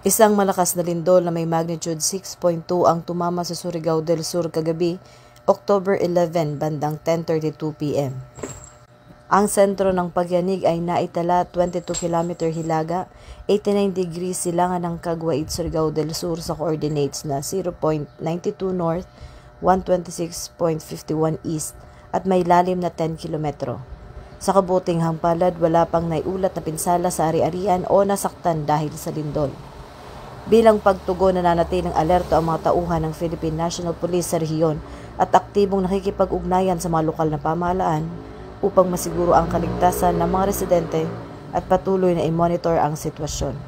Isang malakas na lindol na may magnitude 6.2 ang tumama sa Surigao del Sur kagabi, October 11, bandang 10:32 p.m. Ang sentro ng pagyanig ay naitala 22 km hilaga, 89 degrees silangan ng Caguait, Surigao del Sur sa coordinates na 0.92 north, 126.51 east at may lalim na 10 kilometro. Sa kabuting hampalad, wala pang naiulat na pinsala sa ari-arian o nasaktan dahil sa lindol. Bilang pagtugon, nananatiling alerto ang mga tauhan ng Philippine National Police sa rehiyon at aktibong nakikipag-ugnayan sa mga lokal na pamahalaan upang masiguro ang kaligtasan ng mga residente at patuloy na i-monitor ang sitwasyon.